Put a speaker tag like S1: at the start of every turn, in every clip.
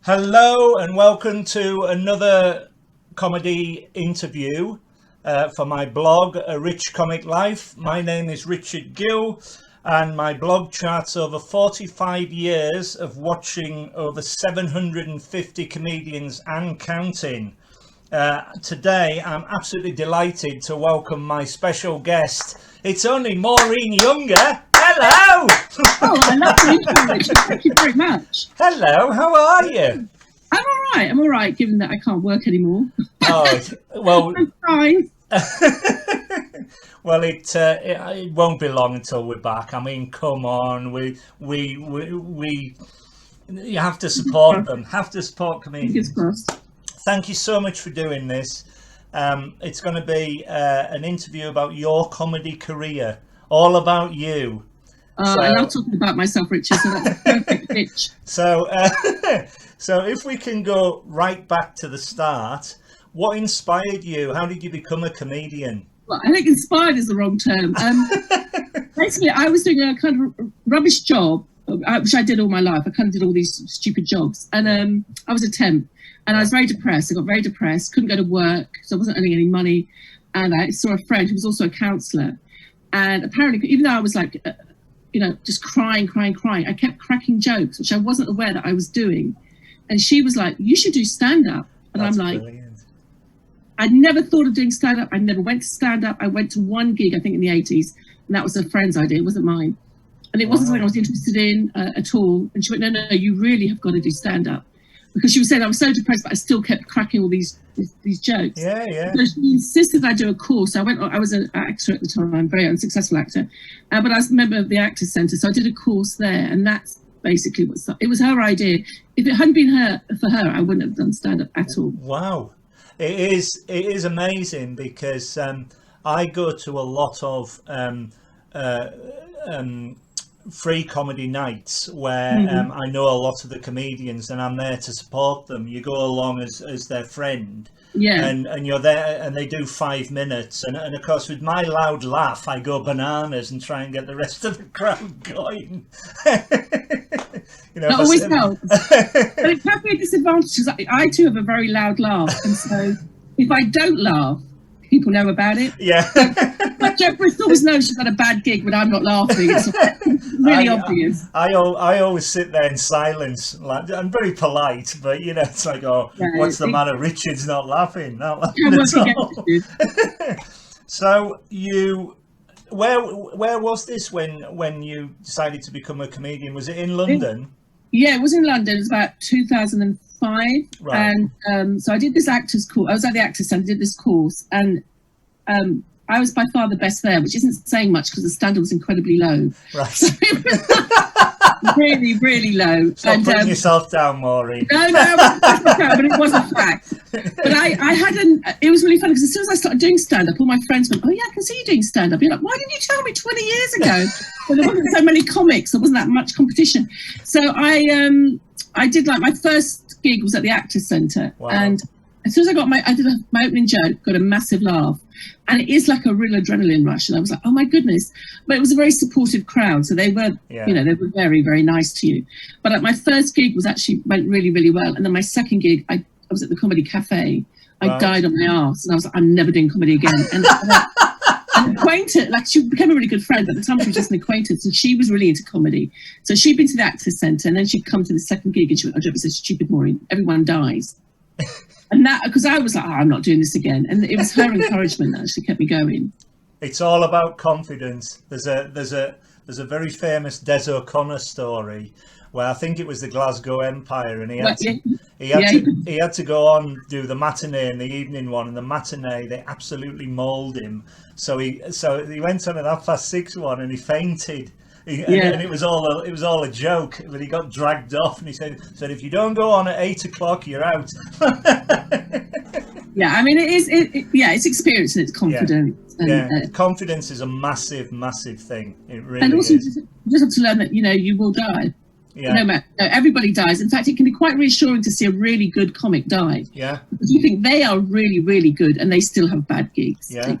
S1: Hello and welcome to another comedy interview for my blog, Arichcomiclife. My name is Richard Gill and my blog charts over 45 years of watching over 750 comedians and counting. Today I'm absolutely delighted to welcome my special guest. It's only Maureen Younger. Hello!
S2: Oh, I love the intro, Richard. Thank you very much.
S1: Hello, how are you?
S2: I'm all right, given that I can't work anymore.
S1: Oh, well,
S2: I'm fine.
S1: well, it won't be long until we're back. I mean, come on, we you have to support them. Have to support comedians.
S2: Fingers crossed.
S1: Thank you so much for doing this. It's going to be an interview about your comedy career, all about you.
S2: I love talking about myself, Richard, so that's a perfect pitch.
S1: So if we can go right back to the start, what inspired you? How did you become a comedian?
S2: Well, I think inspired is the wrong term. Basically, I was doing a kind of rubbish job, which I did all my life. I kind of did all these stupid jobs. And I was a temp, and I was very depressed. I got very depressed, couldn't go to work, so I wasn't earning any money. And I saw a friend who was also a counsellor. And apparently, even though I was like, just crying, I kept cracking jokes, which I wasn't aware that I was doing. And she was like, you should do stand-up. And
S1: That's
S2: I'm like,
S1: brilliant.
S2: I'd never thought of doing stand-up. I never went to stand-up. I went to one gig, I think in the 80s, and that was a friend's idea. It wasn't mine. And it wasn't something I was interested in at all. And she went, no, you really have got to do stand-up. Because she was saying I was so depressed, but I still kept cracking all these jokes.
S1: Yeah.
S2: So she insisted I do a course. I was an actor at the time, very unsuccessful actor, but I was a member of the Actors Centre, so I did a course there, and that's basically it was her idea. If it hadn't been for her, I wouldn't have done stand-up at all.
S1: Wow, it is amazing because I go to a lot of free comedy nights where I know a lot of the comedians and I'm there to support them. You go along as their friend, and you're there and they do 5 minutes, and of course with my loud laugh I go bananas and try and get the rest of the crowd going.
S2: That always helps, but it can be a disadvantage because I too have a very loud laugh, and so if I don't laugh, people know about it.
S1: Yeah.
S2: But Joe Bristol always knows she's had a bad gig when I'm not laughing. It's really obvious.
S1: I always sit there in silence. Like, I'm very polite, but it's like, what's the matter? Richard's not laughing. Not laughing at all. So where was this when you decided to become a comedian? Was it in London?
S2: Yeah, it was in London. It was about 2005.
S1: Right.
S2: And so I did this actors course. I was at the Actors Centre, did this course, and I was by far the best there, which isn't saying much because the standard was incredibly low.
S1: Right.
S2: So it was really, really low.
S1: Stop putting yourself down, Maureen.
S2: No, but it was a fact. But I hadn't. It was really funny because as soon as I started doing stand-up, all my friends went, "Oh yeah, I can see you doing stand-up." You're like, "Why didn't you tell me 20 years ago?" Well, there wasn't so many comics. There wasn't that much competition. So I did my first gig was at the Actors Centre, and as soon as I did my opening joke, got a massive laugh, and it is like a real adrenaline rush, and I was like, oh my goodness. But it was a very supportive crowd, so they were, they were very, very nice to you. But my first gig went really, really well, and then my second gig, I was at the Comedy Cafe. I died on my arse, and I was like, I'm never doing comedy again. And an acquaintance, she became a really good friend, but at the time she was just an acquaintance, and she was really into comedy. So she'd been to the Actors Centre, and then she'd come to the second gig, and she went, oh, don't be so stupid, Maureen, everyone dies. And that, because I was like, I'm not doing this again. And it was her encouragement that actually kept me going.
S1: It's all about confidence. There's a very famous Des O'Connor story where I think it was the Glasgow Empire, and he had to go on do the matinee and the evening one. And the matinee, they absolutely mauled him. So he went on an 6:30 one, and he fainted. And it was all a joke, but he got dragged off, and he said if you don't go on at 8 o'clock, you're out.
S2: Yeah, I mean it's experience and it's confidence.
S1: Yeah. And, confidence is a massive thing. It really
S2: and also
S1: is.
S2: You just have to learn that you will die.
S1: Yeah.
S2: No matter, everybody dies. In fact, it can be quite reassuring to see a really good comic die.
S1: Yeah.
S2: Because you think they are really, really good, and they still have bad gigs.
S1: Yeah.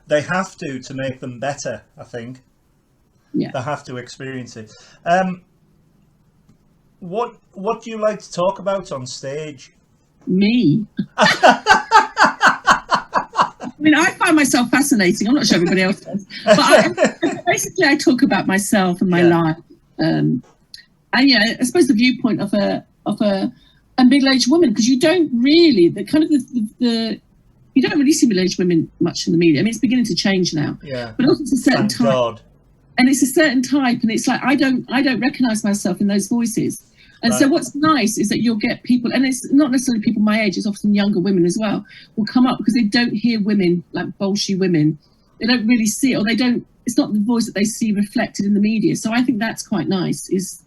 S1: They have to make them better, I think.
S2: Yeah.
S1: They have to experience it. what do you like to talk about on stage?
S2: Me. I mean, I find myself fascinating. I'm not sure everybody else does, but basically, I talk about myself and my life, and I suppose the viewpoint of a middle-aged woman, because you don't really you don't really see middle-aged women much in the media. I mean, it's beginning to change now.
S1: Yeah.
S2: But also it's a certain
S1: Thank
S2: type.
S1: God.
S2: And it's a certain type, and it's like I don't recognise myself in those voices. And so what's nice is that you'll get people, and it's not necessarily people my age, it's often younger women as well, will come up because they don't hear women, like bolshy women. They don't really see it, or it's not the voice that they see reflected in the media. So I think that's quite nice, is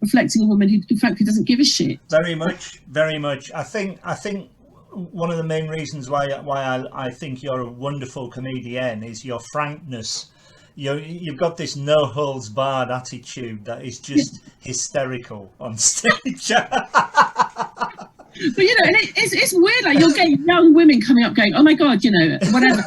S2: reflecting a woman who frankly doesn't give a shit.
S1: Very much, very much. I think one of the main reasons why I think you're a wonderful comedian is your frankness. You've got this no holds barred attitude that is just hysterical on stage.
S2: But and it's weird. Like you'll get young women coming up going, "Oh my God," whatever.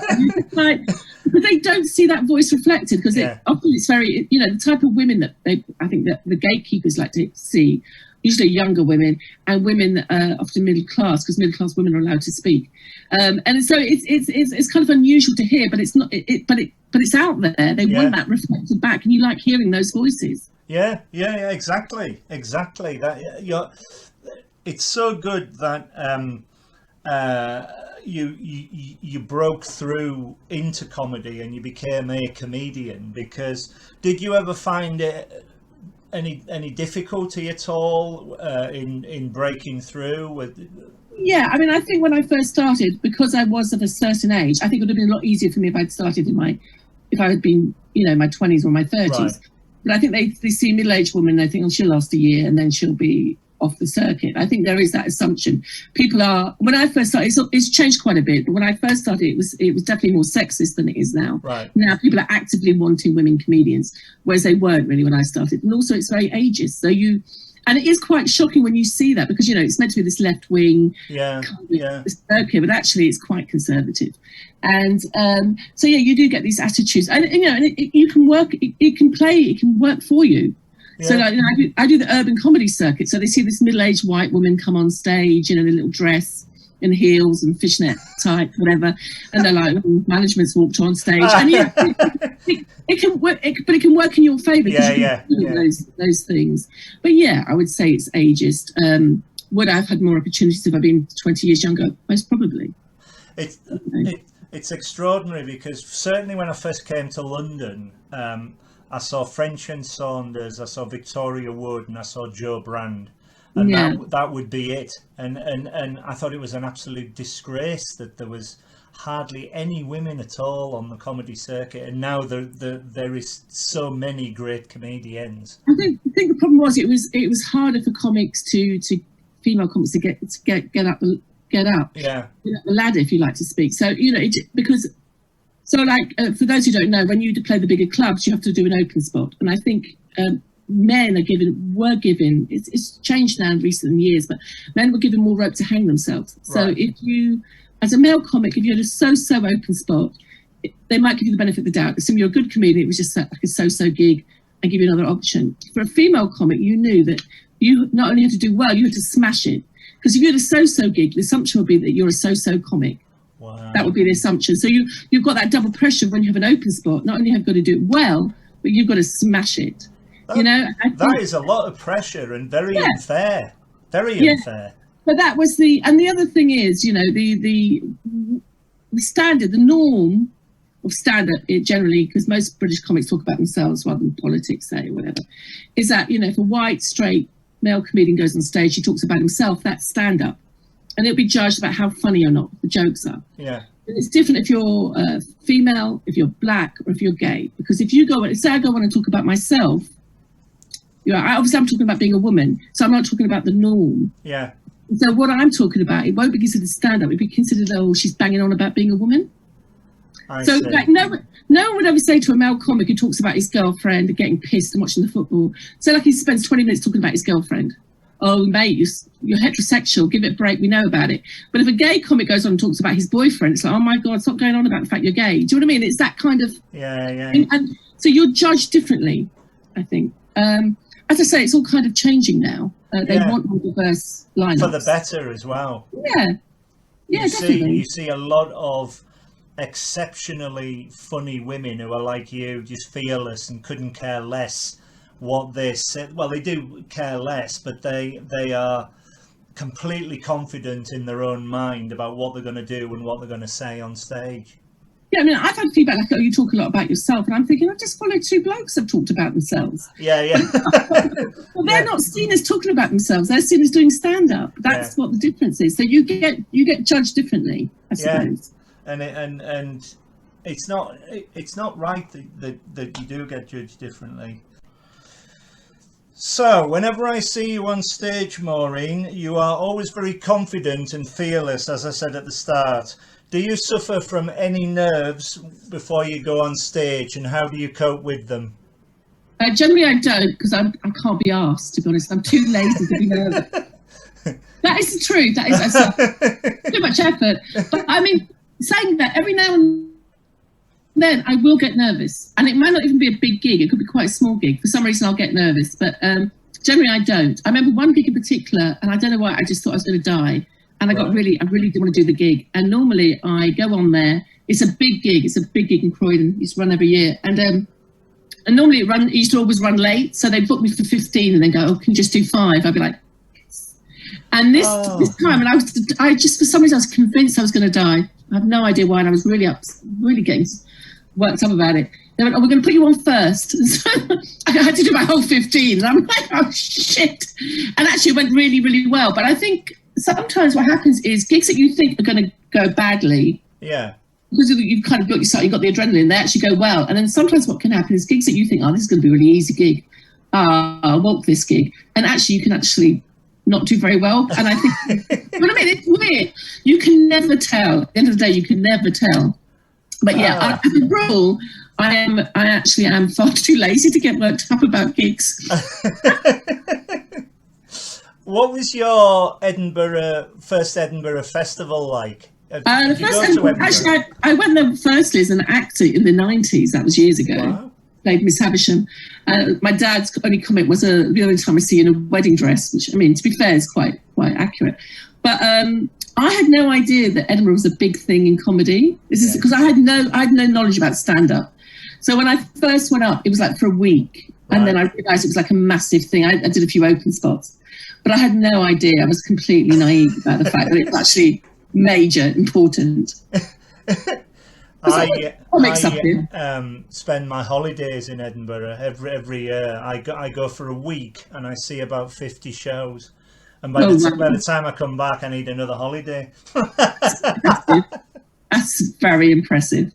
S2: Like, but they don't see that voice reflected because often it's very, the type of women that I think that the gatekeepers like to see. Usually younger women and women that are often middle class, because middle class women are allowed to speak, and so it's kind of unusual to hear, but it's not. But it's out there. They want that reflected back, and you like hearing those voices.
S1: Yeah, exactly. That it's so good that you broke through into comedy and you became a comedian. Because did you ever find it any difficulty at all in breaking through?
S2: Yeah, I mean, I think when I first started, because I was of a certain age, I think it would have been a lot easier for me if I'd started if I had been, my 20s or my 30s. Right. But I think they see a middle-aged woman, and they think, she'll last a year and then she'll be off the circuit. I think there is that assumption. When I first started, it's changed quite a bit, but when I first started, it was definitely more sexist than it is now.
S1: Right.
S2: Now people are actively wanting women comedians, whereas they weren't really when I started. And also it's very ageist. And it is quite shocking when you see that, because, it's meant to be this left-wing circuit, but actually it's quite conservative. And so, you do get these attitudes. And, you can work, it can work for you. Yeah. So I do the urban comedy circuit. So they see this middle-aged white woman come on stage in a little dress and heels and fishnet type, whatever. And they're like, management's walked on stage. And it can work, but it can work in your favour. Those things. But I would say it's ageist. Would I have had more opportunities if I'd been 20 years younger? Most probably.
S1: It's extraordinary, because certainly when I first came to London, I saw French and Saunders, I saw Victoria Wood, and I saw Joe Brand. And that would be it. And I thought it was an absolute disgrace that there was hardly any women at all on the comedy circuit, and now there is so many great comedians.
S2: I think the problem was it was harder for comics female comics to get up the ladder, if you like to speak. So for those who don't know, when you play the bigger clubs, you have to do an open spot, and I think men were given. It's changed now in recent years, but men were given more rope to hang themselves. So if you, as a male comic, if you had a so-so open spot, they might give you the benefit of the doubt. Assuming you're a good comedian, it was just like a so-so gig and give you another option. For a female comic, you knew that you not only had to do well, you had to smash it. Because if you had a so-so gig, the assumption would be that you're a so-so comic.
S1: Wow.
S2: That would be the assumption. So you've got that double pressure when you have an open spot. Not only have you got to do it well, but you've got to smash it.
S1: That is a lot of pressure and very unfair. Very unfair.
S2: But that was and the other thing is, the standard, the norm of stand-up, generally, because most British comics talk about themselves rather than politics, say, or whatever, is that, if a white, straight male comedian goes on stage, he talks about himself, that's stand-up. And it'll be judged about how funny or not the jokes are.
S1: Yeah.
S2: And it's different if you're female, if you're black, or if you're gay. Because if you say I go on and talk about myself, obviously I'm talking about being a woman, so I'm not talking about the norm.
S1: Yeah.
S2: So what I'm talking about, it won't be considered stand-up. It'd be considered, she's banging on about being a woman. So like no one would ever say to a male comic who talks about his girlfriend and getting pissed and watching the football, so like he spends 20 minutes talking about his girlfriend. Oh mate, you're heterosexual, give it a break, we know about it. But if a gay comic goes on and talks about his boyfriend, it's like, oh my God, stop going on about the fact you're gay. Do you know what I mean? It's that kind of
S1: yeah.
S2: And so you're judged differently, I think. And as I say, it's all kind of changing now. They want more diverse lineups.
S1: For the better as well.
S2: Yeah. Yeah, definitely.
S1: You see a lot of exceptionally funny women who are like you, just fearless and couldn't care less what they said. Well, they do care less, but they are completely confident in their own mind about what they're going to do and what they're going to say on stage.
S2: Yeah, I mean, I've had feedback like, oh, you talk a lot about yourself, and I'm thinking, I just followed two blokes that talked about themselves.
S1: Yeah.
S2: Well, they're not seen as talking about themselves; they're seen as doing stand-up. That's what the difference is. So you get judged differently, I suppose.
S1: And it's not right that you do get judged differently. So whenever I see you on stage, Maureen, you are always very confident and fearless, as I said at the start. Do you suffer from any nerves before you go on stage, and how do you cope with them?
S2: Generally, I don't, because I can't be asked, to be honest. I'm too lazy to be nervous. That is the truth. That is too much effort. But I mean, saying that, every now and then I will get nervous, and it might not even be a big gig. It could be quite a small gig. For some reason, I'll get nervous, but generally I don't. I remember one gig in particular, and I don't know why, I just thought I was going to die. And I really did want to do the gig. And normally I go on there. It's a big gig. It's a big gig in Croydon. It's run every year. And normally it used to always run late. So they book me for 15 and then go, oh, can you just do 5? I'd be like, yes. And this time, and I just, for some reason, I was convinced I was going to die. I have no idea why. And I was really getting worked up about it. They went, oh, we're going to put you on first. So I had to do my whole 15. And I'm like, oh, shit. And actually it went really, really well. But I think sometimes what happens is gigs that you think are going to go badly, because you've kind of built yourself, you've got the adrenaline, they actually go well. And then sometimes what can happen is gigs that you think, oh, this is going to be a really easy gig, I'll walk this gig, and actually you can actually not do very well. And I think, but I mean, it's weird. You can never tell. At the end of the day, you can never tell. But yeah, as a rule, I actually am far too lazy to get worked up about gigs.
S1: What was your first Edinburgh festival like?
S2: Actually, I went there firstly as an actor in the 90s. That was years ago. Wow. Played Miss Havisham. My dad's only comment was the only time I see you in a wedding dress, which, I mean, to be fair, is quite accurate. But I had no idea that Edinburgh was a big thing in comedy. This is because I had no knowledge about stand-up. So when I first went up, it was like for a week, and then I realised it was like a massive thing. I did a few open spots. But I had no idea. I was completely naive about the fact that it's actually major, important.
S1: I spend my holidays in Edinburgh every year. I go for a week and I see about 50 shows. And by the time I come back, I need another holiday.
S2: That's very impressive.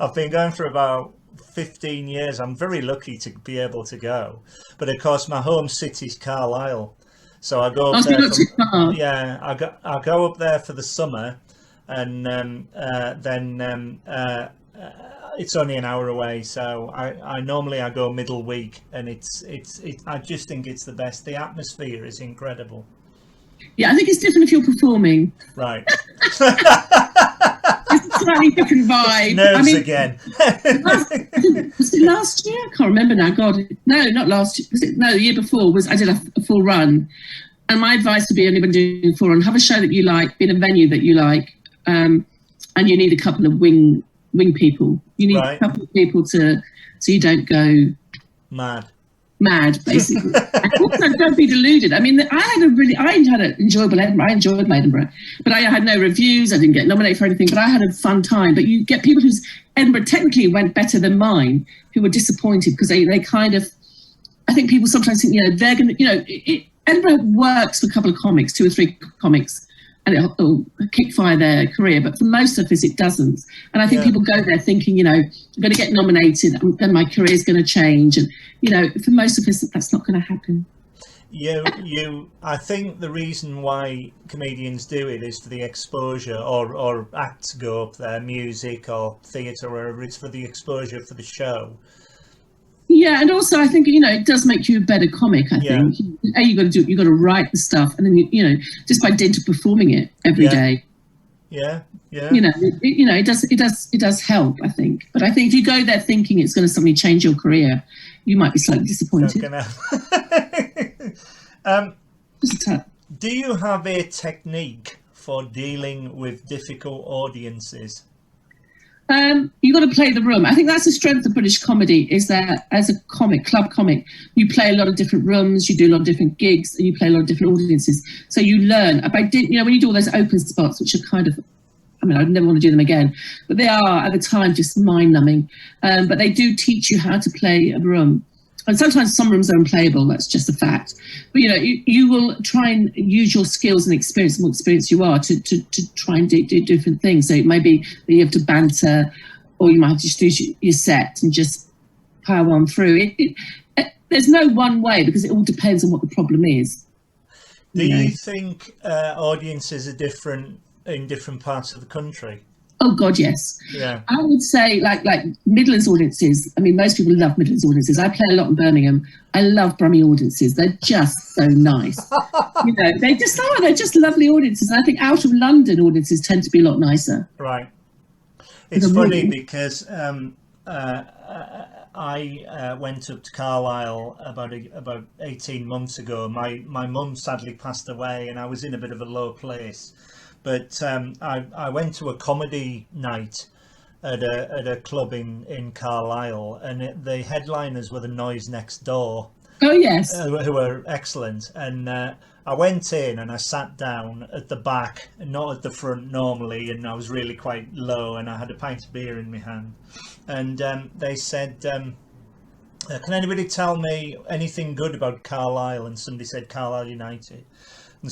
S1: I've been going for about 15 years. I'm very lucky to be able to go, but of course my home city's Carlisle, so I go up there. I go up there for the summer, and then it's only an hour away. So I normally go middle week, and I just think it's the best. The atmosphere is incredible.
S2: Yeah, I think it's different if you're performing.
S1: Right.
S2: It's a slightly different vibe.
S1: Nerves again.
S2: Was it last year? I can't remember now. God, no, not last year. The year before I did a full run. And my advice would be, anyone doing a full run, have a show that you like, be in a venue that you like, and you need a couple of wing people. You need a couple of people so you don't go mad, basically. And also, don't be deluded. I mean, I had an enjoyable Edinburgh. I enjoyed my Edinburgh, but I had no reviews. I didn't get nominated for anything, but I had a fun time. But you get people whose Edinburgh technically went better than mine, who were disappointed because they kind of, I think people sometimes think, they're going to, Edinburgh works for a couple of comics, 2 or 3 comics, and it'll kickfire their career. But for most of us, it doesn't. And I think people go there thinking, I'm going to get nominated, then my career is going to change. And, for most of us, that's not going to happen.
S1: I think the reason why comedians do it is for the exposure, or acts go up there, music or theatre, wherever, it's for the exposure for the show.
S2: Yeah, and also I think it does make you a better comic. I think you got to write the stuff, and then just by dint of performing it every day. Yeah. It does help, I think. But I think if you go there thinking it's going to suddenly change your career, you might be slightly disappointed. Just a touch.
S1: Do you have a technique for dealing with difficult audiences?
S2: You got to play the room. I think that's the strength of British comedy, is that as a club comic, you play a lot of different rooms, you do a lot of different gigs, and you play a lot of different audiences. So you learn about, when you do all those open spots, which are kind of, I'd never want to do them again, but they are at the time just mind-numbing. But they do teach you how to play a room. And sometimes some rooms are unplayable, that's just a fact. But, you will try and use your skills and experience, the more experienced you are, to try and do different things. So it may be that you have to banter, or you might have to just do your set and just power on through. There's no one way, because it all depends on what the problem is.
S1: Do you think audiences are different in different parts of the country?
S2: Oh God, yes.
S1: Yeah.
S2: I would say like Midlands audiences. I mean, most people love Midlands audiences. I play a lot in Birmingham. I love Brummie audiences. They're just so nice. They just are. They're just lovely audiences. And I think out of London audiences tend to be a lot nicer.
S1: Right. It's funny because I went up to Carlisle about 18 months ago. My mum sadly passed away, and I was in a bit of a low place. But I went to a comedy night at a club in Carlisle, and the headliners were the Noise Next Door.
S2: Oh yes,
S1: who were excellent. And I went in and I sat down at the back, not at the front normally, and I was really quite low, and I had a pint of beer in my hand. And they said, "Can anybody tell me anything good about Carlisle?" And somebody said Carlisle United. And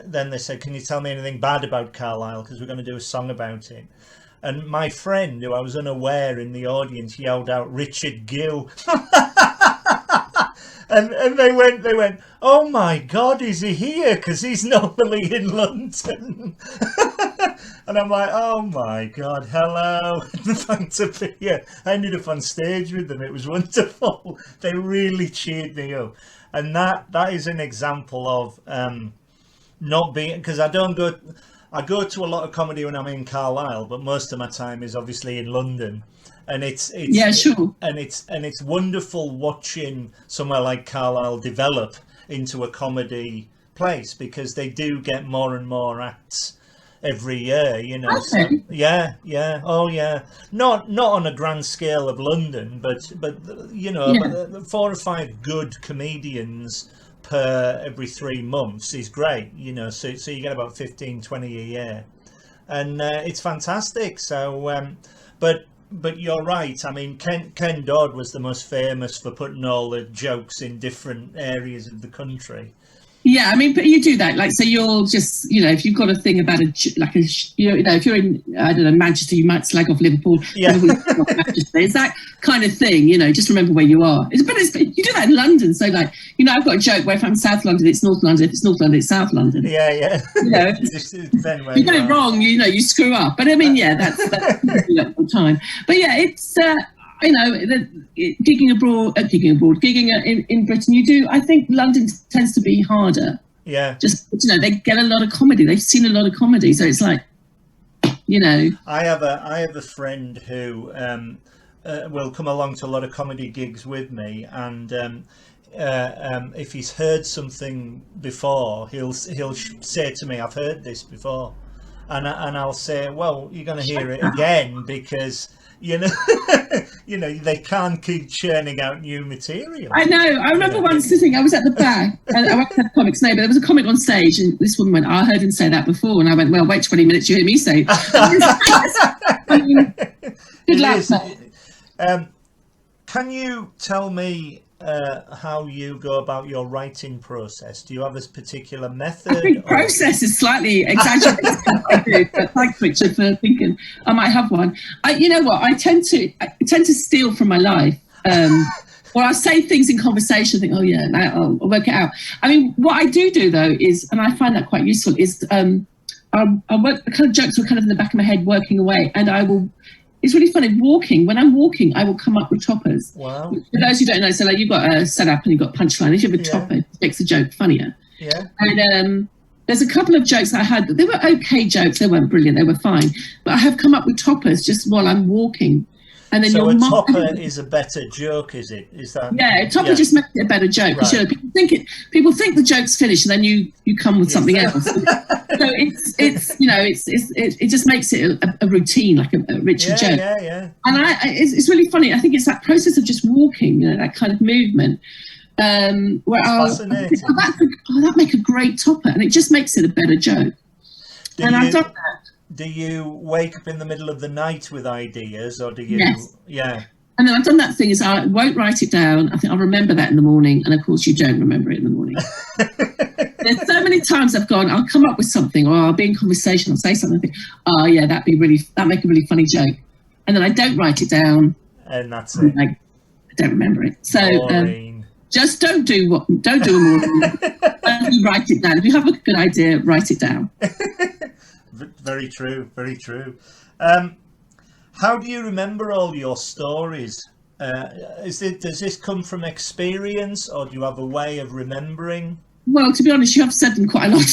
S1: then they said, "Can you tell me anything bad about Carlisle? Because we're going to do a song about it." And my friend, who I was unaware in the audience, yelled out, "Richard Gill." and they went, "Oh my God, is he here? Because he's normally in London." And I'm like, "Oh my God, hello." Thanks to be here. I ended up on stage with them. It was wonderful. They really cheered me up. And that is an example of not being, because I go to a lot of comedy when I'm in Carlisle, but most of my time is obviously in London, and it's
S2: yeah, sure,
S1: and it's wonderful watching somewhere like Carlisle develop into a comedy place, because they do get more and more acts every year,
S2: Okay.
S1: So, yeah, oh yeah, not on a grand scale of London, but 4 or 5 good comedians per every 3 months is great, so you get about 15-20 a year, and it's fantastic. So but you're right. I mean, Ken Dodd was the most famous for putting all the jokes in different areas of the country.
S2: Yeah, I mean, but you do that, like, so you'll just, if you've got a thing about if you're in, I don't know, Manchester, you might slag off Liverpool.
S1: Yeah.
S2: It's that kind of thing, just remember where you are. But you do that in London, so like, I've got a joke where if I'm South London, it's North London. If it's North London, it's South London.
S1: Yeah.
S2: You get it wrong, you screw up. But I mean, yeah, that's all the time. But yeah, it's gigging in Britain, you do. I think London tends to be harder.
S1: Yeah.
S2: Just they get a lot of comedy. They've seen a lot of comedy, so it's like,
S1: I have a friend who will come along to a lot of comedy gigs with me, and if he's heard something before, he'll say to me, "I've heard this before," and I'll say, "Well, you're going to hear it again, because." They can't keep churning out new material. I
S2: know. I remember once sitting, I was at the back, and I won't have the comic's name, but there was a comic on stage, and this woman went, "I heard him say that before," and I went, "Well, wait 20 minutes, you hear me say it." Good luck.
S1: Can you tell me how you go about your writing process? Do you have a particular method?
S2: I think process is slightly exaggerated, but thanks, Richard, for thinking I might have one. You know what? I tend to steal from my life. Or I'll say things in conversation, think, "Oh yeah, I'll work it out." I mean, what I do though is, and I find that quite useful, is I work, the kind of jokes were kind of in the back of my head working away, and I will. It's really funny walking. When I'm walking, I will come up with toppers.
S1: Wow.
S2: For those who don't know, so like you've got a setup and you've got punchline. If you have a topper, it makes the joke funnier.
S1: Yeah.
S2: And there's a couple of jokes I had. They were okay jokes. They weren't brilliant. They were fine. But I have come up with toppers just while I'm walking. And then
S1: so
S2: your
S1: a
S2: mind,
S1: topper is a better joke, is it? Is that?
S2: yeah, topper just makes it a better joke.
S1: Right.
S2: Sure, people think the joke's finished, and then you come with something else. So it just makes it a routine, like a richer joke.
S1: Yeah.
S2: And it's really funny. I think it's that process of just walking, that kind of movement. Where
S1: fascinating.
S2: That'd make a great topper, and it just makes it a better joke. I've done that.
S1: Do you wake up in the middle of the night with ideas, or do you?
S2: Yes.
S1: Yeah.
S2: And then I've done that thing is I won't write it down. I think I'll remember that in the morning, and of course you don't remember it in the morning. There's so many times I'll come up with something, or I'll be in conversation, I'll say something, I think, oh yeah, that'd make a really funny joke, and then I don't write it down,
S1: and that's it.
S2: I don't remember it. So just don't do a morning. You write it down. If you have a good idea, write it down.
S1: Very true. Very true. How do you remember all your stories? Does this come from experience, or do you have a way of remembering?
S2: Well, to be honest, you have said them quite a lot.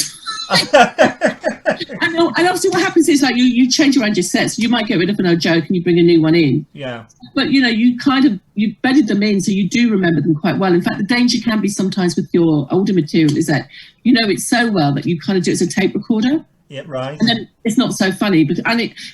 S2: And obviously what happens is, like, you change around your sets. You might get rid of an old joke and you bring a new one in.
S1: Yeah.
S2: But, you've bedded them in, so you do remember them quite well. In fact, the danger can be sometimes with your older material is that you know it so well that you kind of do it as a tape recorder.
S1: Yeah, right.
S2: And then it's not so funny.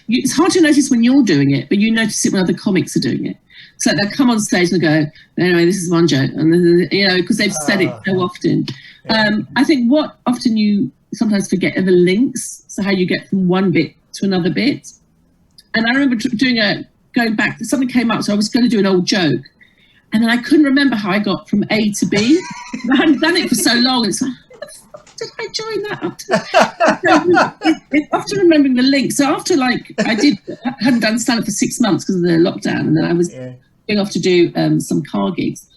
S2: It's hard to notice when you're doing it, but you notice it when other comics are doing it. So they'll come on stage and go, anyway, this is one joke. And because they've said it so often. Yeah. I think what often you sometimes forget are the links. So how you get from one bit to another bit. And I remember going back, something came up, so I was going to do an old joke. And then I couldn't remember how I got from A to B. I hadn't done it for so long. It's like, did I join that up to it's often remembering the link. So after I hadn't done stand-up for 6 months because of the lockdown, and then I was going off to do some car gigs,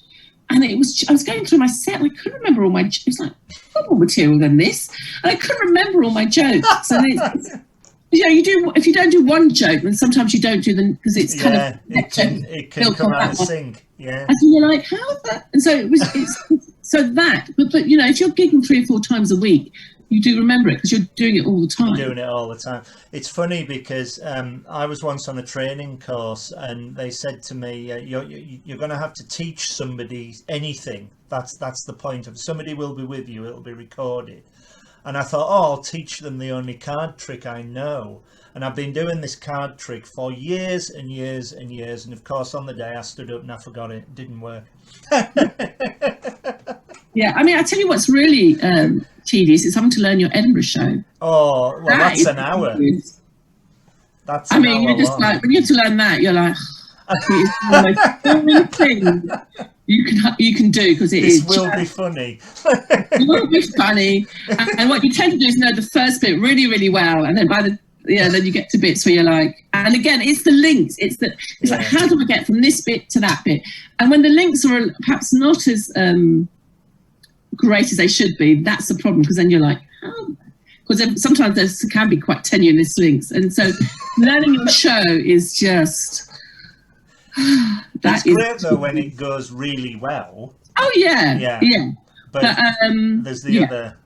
S2: and I was going through my set and I couldn't remember all my, it was like, I've got more material than this, and I couldn't remember all my jokes. So if you don't do one joke, then sometimes you don't do them because it's kind of
S1: it can come out of sync. Yeah.
S2: And you're like, how is that? And so but if you're gigging 3 or 4 times a week, you do remember it because you're doing it all the time.
S1: You're doing it all the time. It's funny because I was once on a training course and they said to me, you're going to have to teach somebody anything. That's the point of it. Somebody will be with you. It'll be recorded. And I thought, I'll teach them the only card trick I know. And I've been doing this card trick for years and years and years. And of course, on the day I stood up and I forgot it. It didn't work.
S2: Yeah, I mean, I tell you what's really tedious is having to learn your Edinburgh show.
S1: Oh, well, that's an hour. That's an hour
S2: you're just
S1: long.
S2: like, when you have to learn that, you're like, it's the most boring thing you can do because
S1: This will be funny.
S2: It will be funny. And what you tend to do is know the first bit really, really well, and then then you get to bits where you're like, and again, it's the links. It's like, how do I get from this bit to that bit? And when the links are perhaps not as great as they should be, that's the problem, because then you're like, how? Because sometimes there can be quite tenuous links, and so learning your show is just
S1: That's great though when it goes really well.
S2: Oh yeah.
S1: But there's the other,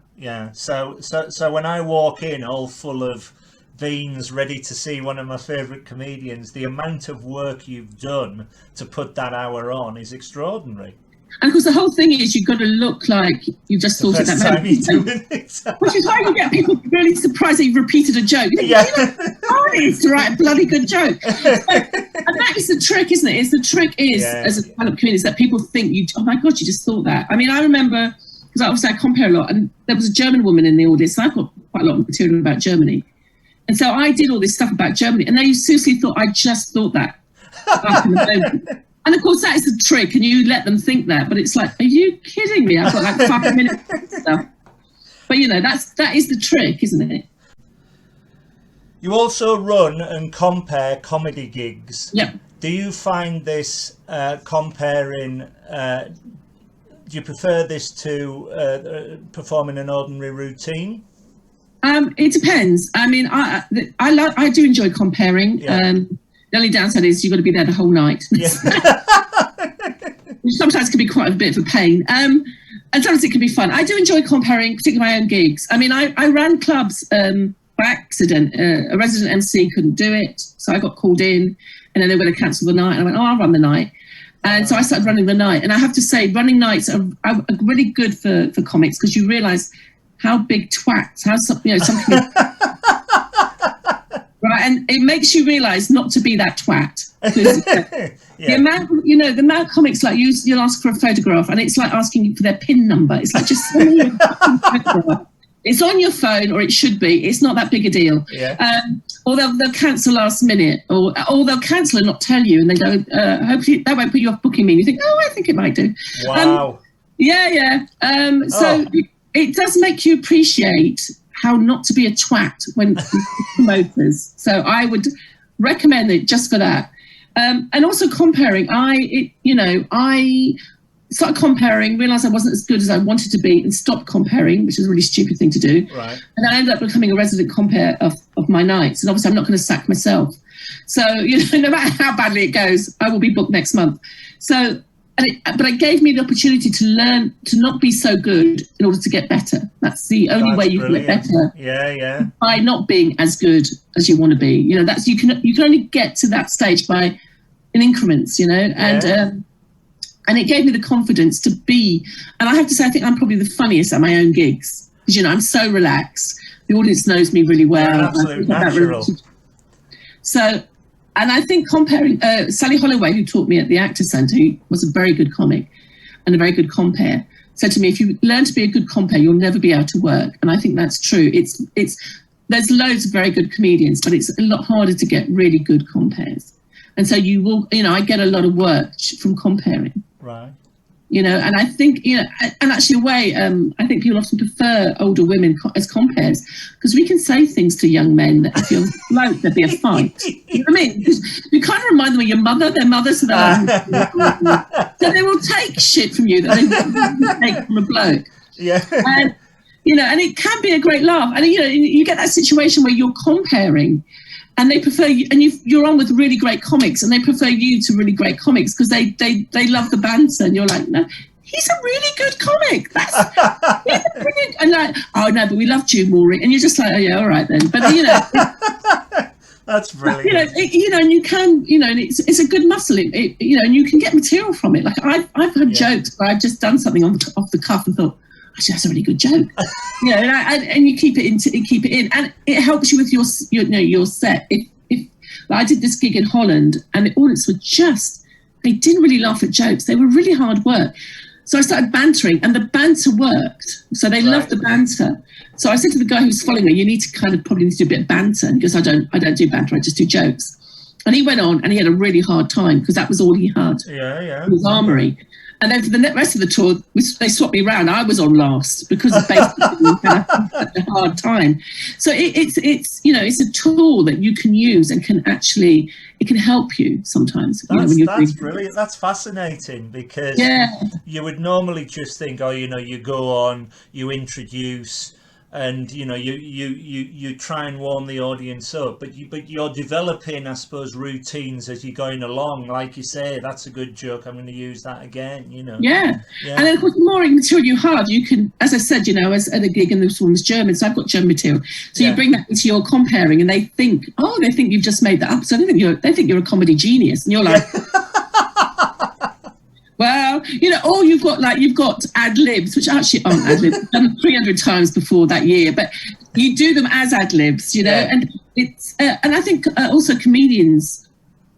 S1: So when I walk in all full of veins, ready to see one of my favourite comedians, the amount of work you've done to put that hour on is extraordinary.
S2: And of course, the whole thing is you've got to look like you just thought of that moment. Which is why you get people really surprised that you've repeated a joke. You know, it is to write a bloody good joke. And that is the trick, isn't it? As a stand-up comedian, is that people think oh my God, you just thought that. I mean, I remember, because obviously I compare a lot, and there was a German woman in the audience, and I've got quite a lot of material about Germany. And so I did all this stuff about Germany, and they seriously thought I just thought that. And of course, that is the trick, and you let them think that. But it's like, are you kidding me? I've got like 5 minutes of stuff. But that is the trick, isn't it?
S1: You also run and compare comedy gigs.
S2: Yep.
S1: Do you find this comparing? Do you prefer this to performing an ordinary routine?
S2: It depends. I mean, I do enjoy comparing. Yeah. The only downside is you've got to be there the whole night. Yeah. Which sometimes can be quite a bit of a pain. And sometimes it can be fun. I do enjoy comparing, particularly my own gigs. I mean, I ran clubs by accident. A resident MC couldn't do it, so I got called in. and then they were going to cancel the night. And I went, oh, I'll run the night. And so I started running the night. And I have to say, running nights are really good for comics, because you realise how big twats, how something. Right, and it makes you realise not to be that twat. The amount of comics, like you'll ask for a photograph, and it's like asking you for their PIN number. It's like, just send me a photograph. It's on your phone, or it should be. It's not that big a deal.
S1: Yeah.
S2: Or they'll cancel last minute, or they'll cancel and not tell you, and they go, hopefully that won't put you off booking me. And you think, oh, I think it might do.
S1: Wow.
S2: So it does make you appreciate how not to be a twat when promoters. So I would recommend it just for that. And also comparing. I started comparing, realised I wasn't as good as I wanted to be, and stopped comparing, which is a really stupid thing to do.
S1: Right. And
S2: I ended up becoming a resident compare of my nights. And obviously I'm not going to sack myself. So, no matter how badly it goes, I will be booked next month. So, but it gave me the opportunity to learn to not be so good in order to get better. That's the only way you can get better.
S1: Yeah.
S2: By not being as good as you want to be. That's you can only get to that stage by in increments. And it gave me the confidence to be. And I have to say, I think I'm probably the funniest at my own gigs, because I'm so relaxed. The audience knows me really well.
S1: You're absolute natural.
S2: So. And I think comparing, Sally Holloway, who taught me at the Actor Centre, who was a very good comic and a very good compare, said to me, if you learn to be a good compare, you'll never be able to work. And I think that's true. There's loads of very good comedians, but it's a lot harder to get really good compares. And so you will, I get a lot of work from comparing.
S1: Right.
S2: And I think, and actually a way, I think people often prefer older women as compares, because we can say things to young men that if you're bloke, there'd be a fight. You know what I mean? Because you kind of remind them of your mother, their mother, so they will take shit from you that they wouldn't take from a bloke.
S1: Yeah.
S2: And it can be a great laugh. And, you get that situation where you're comparing, and they prefer you, and you're on with really great comics, and they prefer you to really great comics because they love the banter, and you're like, no, he's a really good comic. He's brilliant. And like, oh no, but we loved you, Maureen, and you're just like, oh yeah, all right then. But
S1: that's brilliant.
S2: And you can, and it's a good muscle. And you can get material from it. Like I've had jokes where I've just done something off the cuff and thought, actually, that's a really good joke. And you keep it in, and it helps you with your set. If like I did this gig in Holland, and the audience were they didn't really laugh at jokes. They were really hard work. So I started bantering, and the banter worked. So they loved the banter. So I said to the guy who was following me, you need to probably need to do a bit of banter. And he goes, I don't do banter, I just do jokes. And he went on, and he had a really hard time because that was all he had.
S1: Yeah.
S2: In his armoury. And then for the rest of the tour, they swapped me around. I was on last because of basically had such a hard time. So it's a tool that you can use and it can help you sometimes.
S1: That's brilliant. That's fascinating, because you would normally just think, you go on, you introduce, and you try and warm the audience up, but you're developing, I suppose, routines as you're going along. Like you say, that's a good joke, I'm going to use that again. And then of course the more material you have, you can, as I said, as at a gig, and this one was German, so I've got German material, so you bring that into your comparing, and they think you've just made that up, so they think you're a comedy genius, and you're like well, or you've got ad libs, which actually aren't ad libs. I've done 300 times before that year, but you do them as ad libs, and it's and I think also comedians.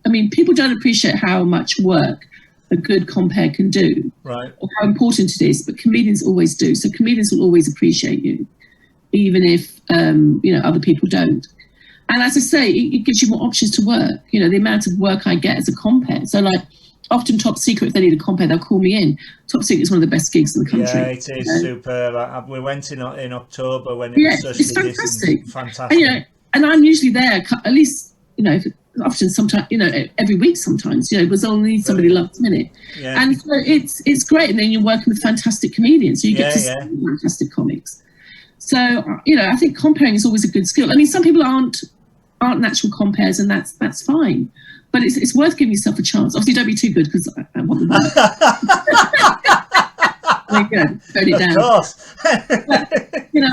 S1: I mean, people don't appreciate how much work a good compare can do, right?
S2: Or how important it is, but comedians always do. So comedians will always appreciate you, even if other people don't. And as I say, it gives you more options to work. The amount of work I get as a compare. So like. Often Top Secret, if they need a compare, they'll call me in. Top Secret is one of the best gigs in the country.
S1: Yeah, it is superb. We went in October when it was socially
S2: fantastic.
S1: Fantastic.
S2: And I'm usually there at least, often sometimes, every week sometimes, because I'll need somebody last minute. Yeah. And so it's great. And then you're working with fantastic comedians, so you get to see fantastic comics. So, I think comparing is always a good skill. I mean, some people aren't natural compares, and that's fine. But it's worth giving yourself a chance. Obviously, don't be too good, because I want them. turn it down.
S1: Of course.
S2: But,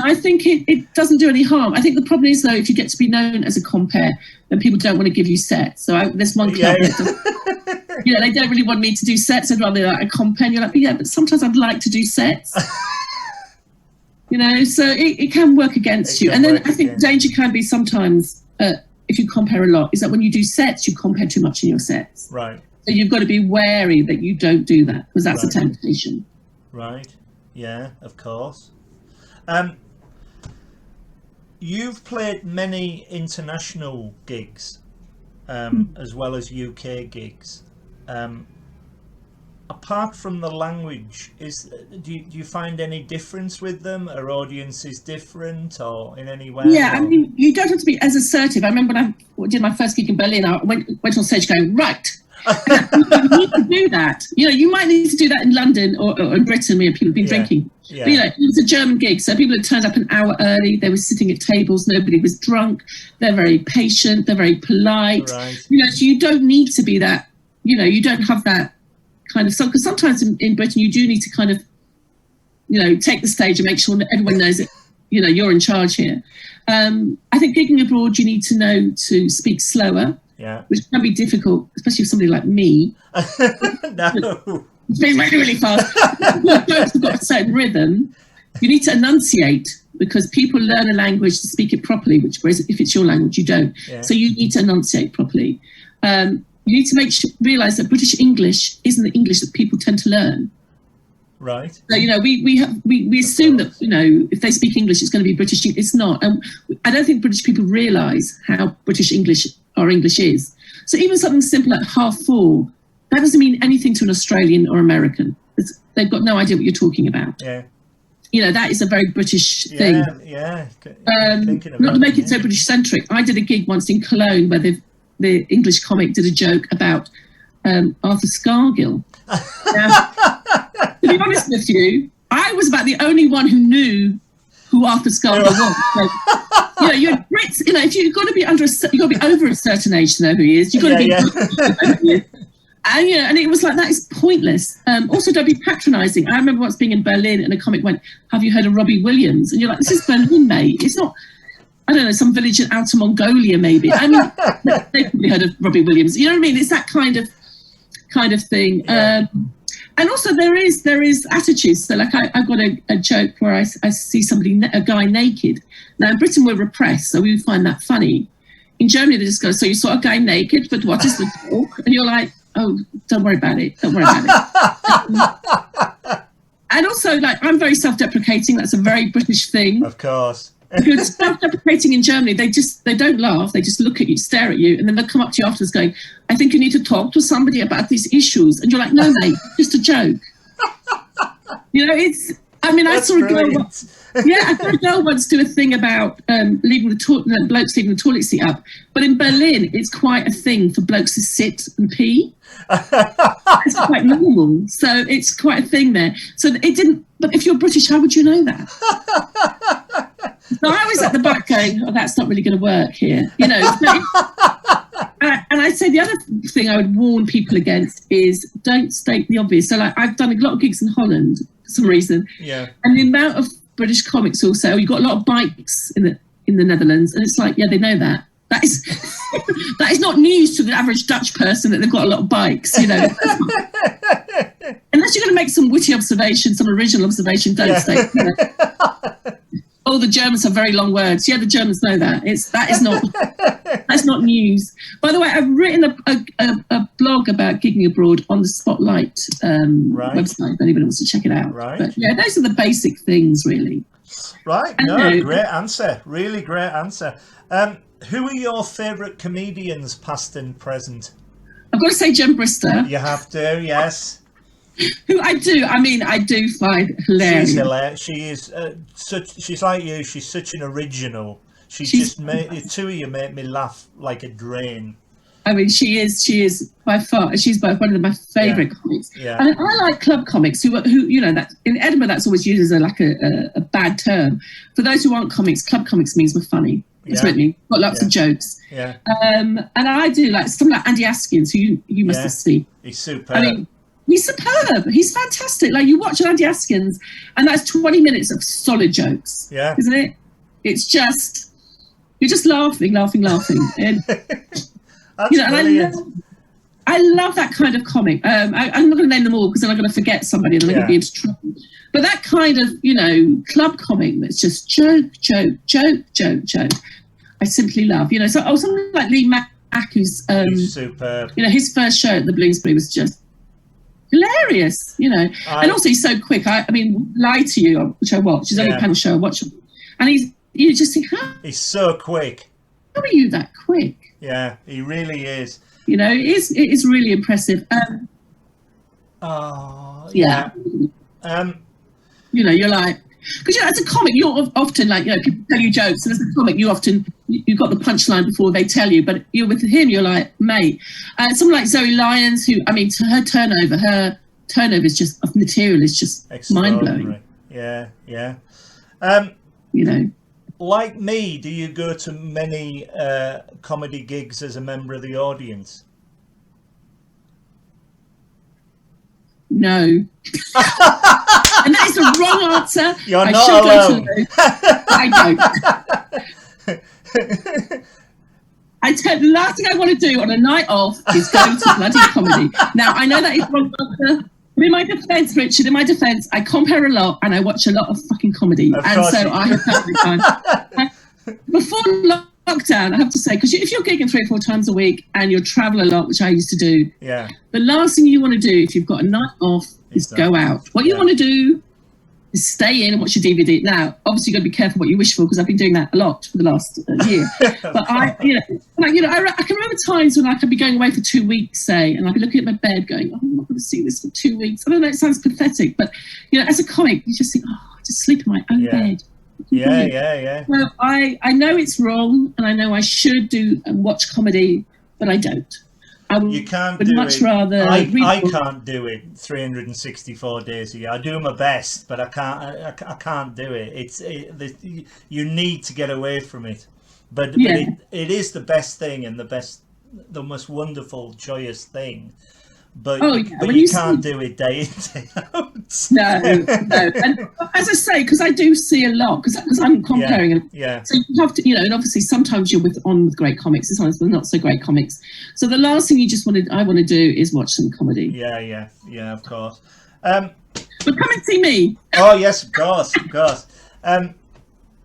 S2: I think it doesn't do any harm. I think the problem is, though, if you get to be known as a compere, then people don't want to give you sets. So there's one club that they don't really want me to do sets. I'd rather like a compere. And you're like, but sometimes I'd like to do sets. So it can work against you. And then I think danger can be sometimes, if you compare a lot, is that when you do sets, you compare too much in your sets.
S1: Right.
S2: So you've got to be wary that you don't do that, because that's a temptation.
S1: Right. Yeah, of course. You've played many international gigs, as well as UK gigs. Apart from the language, do you find any difference with them? Are audiences different, or in any way?
S2: Yeah, I mean, you don't have to be as assertive. I remember when I did my first gig in Berlin, I went on stage going, right. You need to do that. You might need to do that in London or in Britain where people have been drinking.
S1: Yeah.
S2: But, it was a German gig, so people had turned up an hour early. They were sitting at tables. Nobody was drunk. They're very patient. They're very polite.
S1: Right.
S2: So you don't need to be that. You don't have that kind of. Because sometimes in Britain you do need to kind of, take the stage and make sure that everyone knows that you're in charge here. I think gigging abroad, you need to know to speak slower.
S1: Yeah.
S2: Which can be difficult, especially for somebody like me.
S1: No.
S2: Speak really, really fast. Jokes have got a certain rhythm. You need to enunciate, because people learn a language to speak it properly, whereas if it's your language, you don't. Yeah. So you need to enunciate properly. You need to realise that British English isn't the English that people tend to learn.
S1: Right.
S2: So, we assume that, if they speak English, it's going to be British. It's not. And I don't think British people realise how British English our English is. So even something simple like 4:30, that doesn't mean anything to an Australian or American. They've got no idea what you're talking about.
S1: Yeah.
S2: That is a very British thing.
S1: Yeah.
S2: Not to make it so British-centric. I did a gig once in Cologne where the English comic did a joke about Arthur Scargill. Now, to be honest with you, I was about the only one who knew who Arthur Scargill was. So, you're Brits. If you've got to be you've got to be over a certain age to know who he is. You've got to be. And it was like, that is pointless. Also, don't be patronising. I remember once being in Berlin and a comic went, "Have you heard of Robbie Williams?" And you're like, "This is Berlin, mate. It's not. I don't know, some village in Outer Mongolia, maybe." I mean, they probably heard of Robbie Williams. You know what I mean? It's that kind of thing. Yeah. And also there is attitudes. So like I've got a joke where I see a guy naked. Now in Britain we're repressed, so we would find that funny. In Germany they just go, "So you saw a guy naked, but what is the talk?" And you're like, "Oh, don't worry about it. Don't worry about it." And also, like, I'm very self-deprecating. That's a very British thing.
S1: Of course.
S2: Because self-deprecating in Germany, they don't laugh. They just look at you, stare at you, and then they'll come up to you afterwards going, "I think you need to talk to somebody about these issues." And you're like, "No, mate, just a joke." I saw a girl. I saw a girl once do a thing about blokes leaving the toilet seat up. But in Berlin, it's quite a thing for blokes to sit and pee. It's quite normal. So it's quite a thing there. So it didn't. But if you're British, how would you know that? So I was at the back going, "Oh, that's not really going to work here," And I'd say the other thing I would warn people against is don't state the obvious. So like I've done a lot of gigs in Holland for some reason.
S1: Yeah.
S2: And the amount of British comics will say, "Oh, you've got a lot of bikes in the Netherlands," and it's like, yeah, they know that. That is that is not news to the average Dutch person that they've got a lot of bikes, Unless you're going to make some witty observation, some original observation, don't state. "Oh, the Germans have very long words." Yeah, the Germans know that. That's not news. By the way, I've written a blog about gigging abroad on the Spotlight website. If anybody wants to check it out.
S1: Right.
S2: But yeah, those are the basic things, really.
S1: Right. Great answer. Really great answer. Who are your favourite comedians, past and present?
S2: I've got to say Jen Brister.
S1: You have to, yes.
S2: Who I do find hilarious.
S1: She's hilarious. She is she's like you. She's such an original. The two of you make me laugh like a drain.
S2: I mean, she is by far. She's one of my favourite comics.
S1: Yeah.
S2: And I like club comics who that in Edinburgh that's always used as a bad term. For those who aren't comics, club comics means we're funny. That's what it means. Got lots of jokes.
S1: Yeah.
S2: And I do like something like Andy Askins, who you must have seen.
S1: He's super.
S2: I mean, he's superb. He's fantastic. Like, you watch Andy Askins, and that's 20 minutes of solid jokes.
S1: Yeah.
S2: Isn't it? It's just, you're just laughing. And,
S1: That's
S2: you know,
S1: brilliant.
S2: and I love that kind of comic. I'm not going to name them all because then I'm going to forget somebody and I'm going to be into trouble. But that kind of, you know, club comic that's just joke. I simply love, you know. So something like Lee Mack, who's
S1: He's superb.
S2: you know, his first show at the Bloomsbury was just hilarious, you know. And also he's so quick. I mean, Lie to You, which I watched, is only a panel show I watch, and you just think,
S1: he's so quick.
S2: How are you that quick?
S1: Yeah, he really is.
S2: You know, it is really impressive. You know, you're like, because, you know, as a comic, you're often like, you know, people tell you jokes, and as a comic, you've got the punchline before they tell you. But you're with him, you're like, mate. Someone like Zoe Lyons, who, I mean, her turnover is just of material is just mind blowing.
S1: Yeah.
S2: You know,
S1: like me, do you go to many comedy gigs as a member of the audience?
S2: No. And that is the wrong answer.
S1: You're not alone.
S2: I don't. The last thing I want to do on a night off is go to bloody comedy. Now, I know that is wrong answer. But in my defence, Richard, I compare a lot and I watch a lot of fucking comedy. And so I have perfect time. Before lockdown, I have to say, because if you're gigging 3 or 4 times a week and you travel a lot, which I used to do, the last thing you want to do if you've got a night off is go out. What you want to do is stay in and watch your DVD. Now, obviously, you've got to be careful what you wish for, because I've been doing that a lot for the last year. But I can remember times when I could be going away for 2 weeks, say, and I'd be looking at my bed going, I'm not going to see this for 2 weeks. I don't know, it sounds pathetic, but, you know, as a comic, you just think, I just sleep in my own bed.
S1: Yeah.
S2: Well, I know it's wrong, and I know I should do and watch comedy, but I don't.
S1: You can't do it. I can't do it 364 days a year. I do my best, but I can't do it. You need to get away from it. But it is the best thing and the most wonderful, joyous thing. But you can't do it day in, day out.
S2: No. And as I say, because I do see a lot, because I'm comparing.
S1: Yeah.
S2: So you have to, you know, and obviously sometimes you're with great comics, and sometimes they're not so great comics. So the last thing I want to do is watch some comedy.
S1: Yeah, of course.
S2: But come and see me.
S1: Oh yes, of course.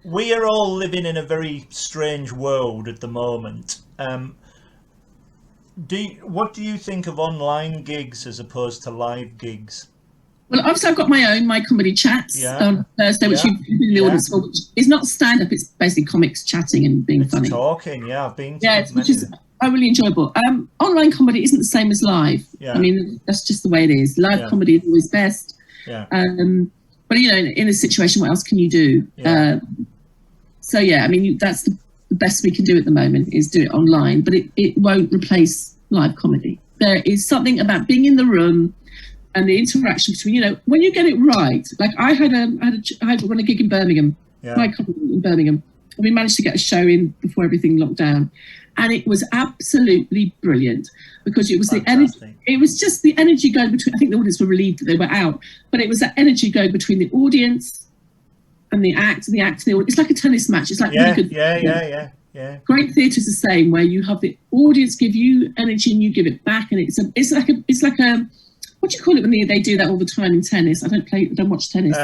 S1: We are all living in a very strange world at the moment. What do you think of online gigs as opposed to live gigs?
S2: Well, obviously I've got my comedy chats on Thursday, which you've been in the audience for, which is not stand-up, it's basically comics chatting and being funny.
S1: Talking, I've been to
S2: which is really enjoyable. Online comedy isn't the same as live. I mean, that's just the way it is. Live comedy is always best. But, you know, in a situation, what else can you do? So, I mean, that's the best we can do at the moment is do it online, but it won't replace live comedy. There is something about being in the room and the interaction between, you know, when you get it right. Like I run a gig in Birmingham, my comedy in Birmingham, and we managed to get a show in before everything locked down, and it was absolutely brilliant because it was the energy. It was just the energy going between. I think the audience were relieved that they were out, but it was that energy going between the audience and the act, and the audience. Like a tennis match. It's like really good.
S1: Yeah.
S2: Great theatre is the same, where you have the audience give you energy and you give it back, and it's like a what do you call it when they do that all the time in tennis? I don't watch tennis.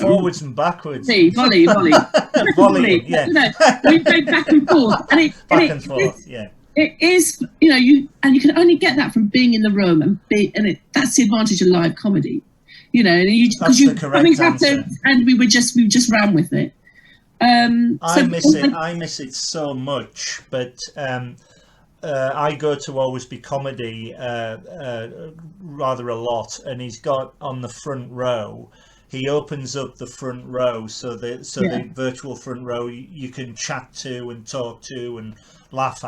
S1: Forwards and backwards.
S2: Volley.
S1: Volley, yeah.
S2: You know, we go back and forth, and it is, you know, you can only get that from being in the room that's the advantage of live comedy. You know, something happened and we just ran with it.
S1: I miss it so much, but I go to Always Be Comedy rather a lot, and he's got on the front row. He opens up the front row, so the virtual front row you can chat to and talk to and laugh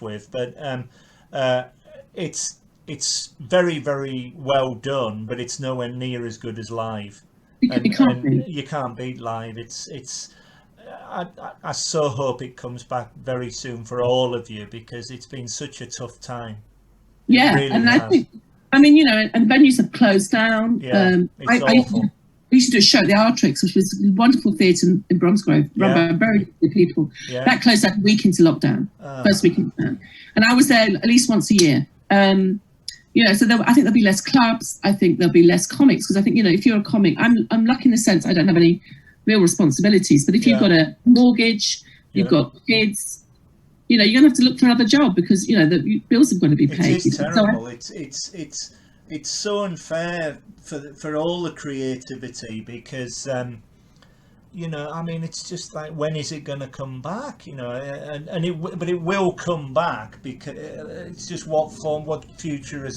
S1: with. But it's very, very well done, but it's nowhere near as good as live. You can't beat live. I so hope it comes back very soon for all of you, because it's been such a tough time.
S2: Yeah,
S1: really
S2: and
S1: has.
S2: I think, I mean, you know, and venues have closed down.
S1: Yeah, it's awful.
S2: We used to do a show at the Arichcomiclife, which was a wonderful theatre in Bromsgrove, run by very good people.
S1: Yeah.
S2: That closed out a week into lockdown, first week into lockdown. And I was there at least once a year. You know, so I think there'll be less clubs. I think there'll be less comics, because I think, you know, if you're a comic, I'm lucky in the sense I don't have any real responsibilities. But if you've got a mortgage, you've got kids, you know, you're going to have to look for another job, because, you know, the bills are going to be paid.
S1: It is terrible. It's so unfair for all the creativity, because you know, I mean, it's just like, when is it going to come back? You know, but it will come back, because it's just what future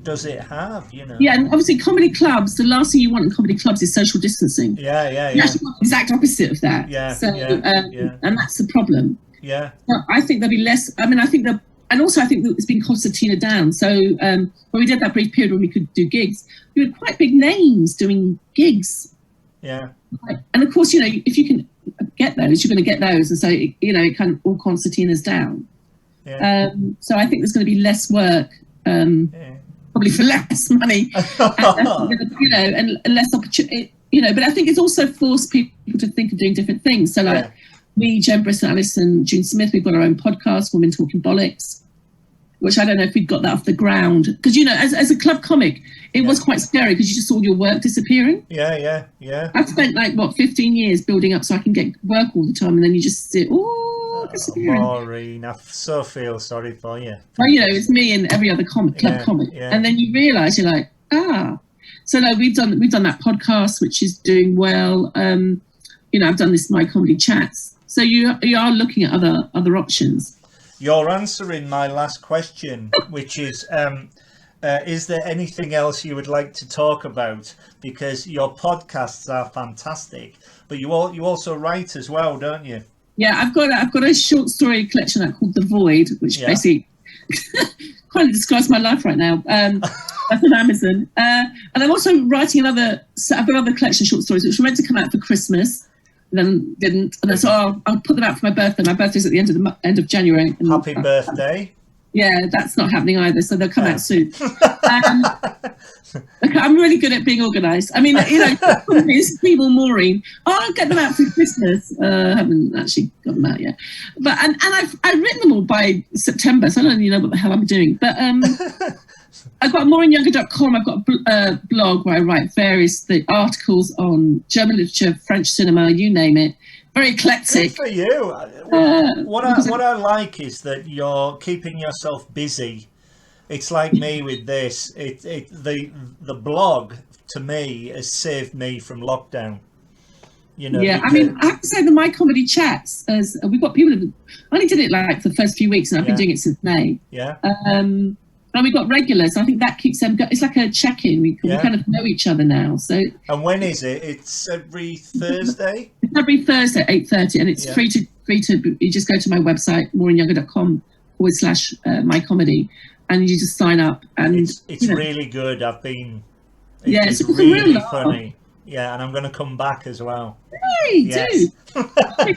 S1: does it have? You know.
S2: Yeah, and obviously comedy clubs. The last thing you want in comedy clubs is social distancing.
S1: Yeah.
S2: You actually want the exact opposite of that.
S1: Yeah.
S2: So, and that's the problem.
S1: Yeah.
S2: So I think there'll be less. I mean, I think that, and also I think that it's been concertina down. So when we did that brief period when we could do gigs, we had quite big names doing gigs.
S1: Yeah.
S2: And of course, you know, if you can get those, you're going to get those. And so, you know, it kind of all concertinas down.
S1: Yeah.
S2: So I think there's going to be less work, probably for less money, you know, and less opportunity, you know. But I think it's also forced people to think of doing different things. So like me, Jen Brisson, Alison, June Smith, we've got our own podcast, Women Talking Bollocks, which I don't know if we'd got that off the ground. Because, you know, as a club comic, it was quite scary, because you just saw your work disappearing.
S1: Yeah.
S2: I've spent 15 years building up so I can get work all the time, and then you just sit, disappearing.
S1: Maureen, I so feel sorry for you.
S2: Well, you know, it's me and every other club comic. And then you realise, you're like, So no, we've done that podcast, which is doing well. You know, I've done this My Comedy Chats. So you are looking at other options.
S1: You're answering my last question, which is there anything else you would like to talk about? Because your podcasts are fantastic, but you also write as well, don't you? Yeah,
S2: I've got a short story collection out called The Void, which basically kind of describes my life right now. That's on Amazon, and I'm also writing I've got another collection of short stories which were meant to come out for Christmas, and then didn't. And so I'll put them out for my birthday. My birthday's at the end of January. And
S1: happy birthday!
S2: Yeah, that's not happening either, so they'll come out soon. I'm really good at being organised. I mean, you know, it's people, Maureen. I'll get them out for Christmas. I haven't actually got them out yet, but and I've written them all by September, so I don't really know what the hell I'm doing. But I've got MaureenYounger.com. I've got a blog where I write the articles on German literature, French cinema, you name it. Very eclectic.
S1: Good for you. What I like is that you're keeping yourself busy. It's like me with this. The blog to me has saved me from lockdown. You know. Yeah,
S2: I mean, I have to say the My Comedy Chats, as we've got people who only did it like for the first few weeks, and I've been doing it since May. Yeah. And we've got regulars. I think that keeps them. It's like a check-in. We kind of know each other now. So. And
S1: when is it? It's every Thursday.
S2: It's every Thursday at 8:30, and it's free to. You just go to my website MaureenYounger.com/mycomedy, and you just sign up. And
S1: it's really good. I've been. It's really funny. Yeah, and I'm going to come back as well.
S2: Hey, do. We've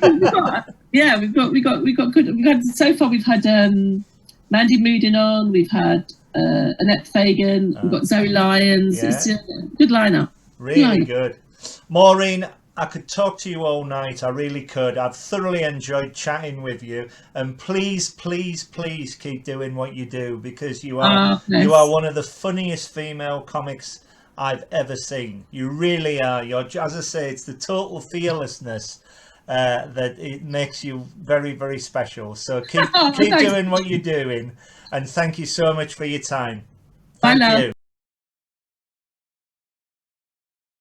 S2: got good. So far, we've had. Mandy Moodin on, we've had Annette Fagan, we've got Zoe Lyons. It's a good lineup.
S1: Really good. Maureen, I could talk to you all night. I really could. I've thoroughly enjoyed chatting with you. And please, please, please keep doing what you do, because you are one of the funniest female comics I've ever seen. You really are. As I say, it's the total fearlessness that it makes you very, very special. So keep doing what you're doing, and thank you so much for your time. Thank you.